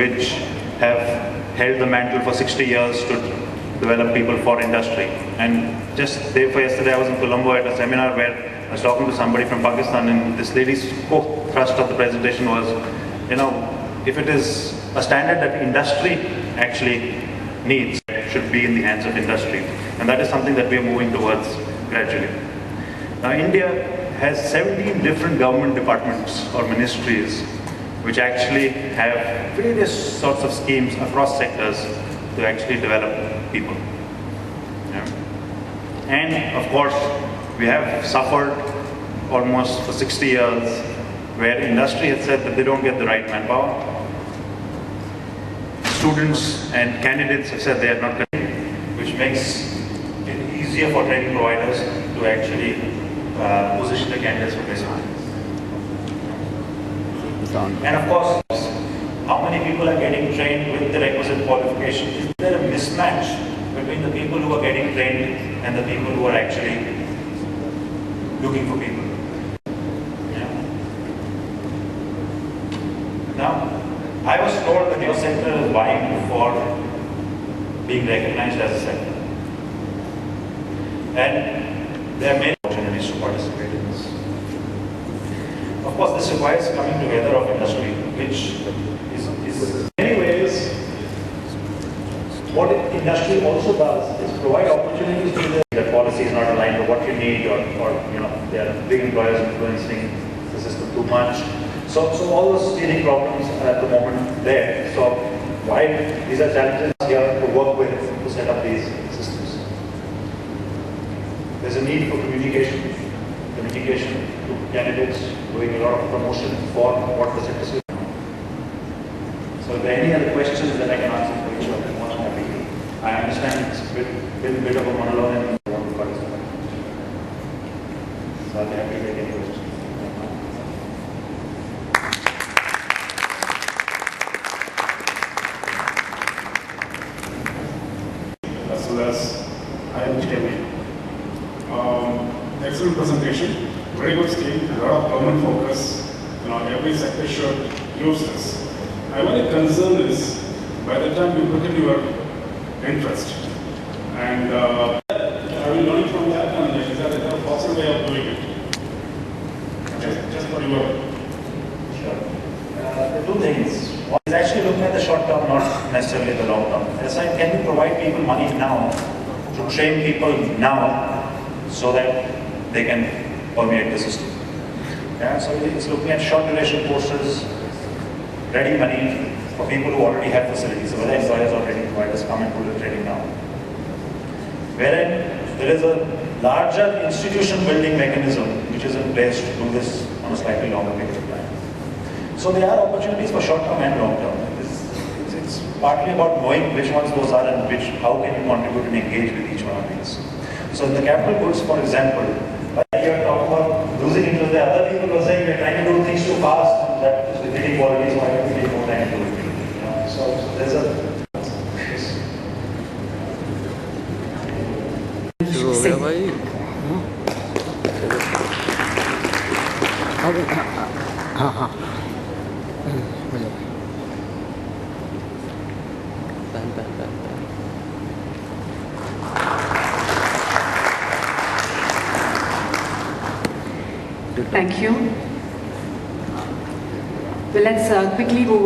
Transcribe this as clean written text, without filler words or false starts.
which have held the mantle for 60 years to develop people for industry. And just day before yesterday, I was in Colombo at a seminar where I was talking to somebody from Pakistan, and this lady's core thrust of the presentation was, if it is a standard that industry actually needs, it should be in the hands of industry. And that is something that we are moving towards gradually. Now, India has 17 different government departments or ministries which actually have various sorts of schemes across sectors to actually develop people. Yeah. And of course, we have suffered almost for 60 years where industry has said that they don't get the right manpower. Students and candidates have said they are not getting, which makes it easier for training providers to actually position the candidates for placement. And of course, how many people are getting trained with the requisite qualification? Is there a mismatch between the people who are getting trained and the people who are actually looking for people? Yeah. Now, I was told that your sector is vying for being recognized as a sector. And there are many opportunities to participate in this. Of course, this requires coming together of industry, which is in many ways, what industry also does is provide opportunities to the policy is not aligned with what you need, or there are big employers influencing the system too much. So all those steering problems are at the moment there. So while these are challenges here to work with to set up these systems, there's a need for communication to candidates, doing a lot of promotion for what the sector is. So if there are any other questions that I can answer for each of them, I'm happy. I understand it's been a bit of a monologue and I want to participate. So I'll be happy to take any questions. As well as I am excellent presentation, very good scheme, a lot of government focus. Every sector should use this. My only concern is by the time you put in your interest, and I will learn from that, and is that a possible way of doing it? Just for your. Sure. There are two things. One is actually looking at the short term, not necessarily the long term. As I can we provide people money now to train people now so that they can permeate the system. Yeah, so it's looking at short duration courses, ready money for people who already have facilities. So whether employers or training providers come and do the training now. Wherein there is a larger institution building mechanism which is in place to do this on a slightly longer period of time. So there are opportunities for short term and long term. It's partly about knowing which ones those are and how can you contribute and engage with each one of these. So in the capital goods, for example, you are talking about losing interest. The other people were saying we're trying to do things too fast, and that is depleting quality, so why don't we take more time to do it? So there's a. Thank you. Well, let's quickly move on.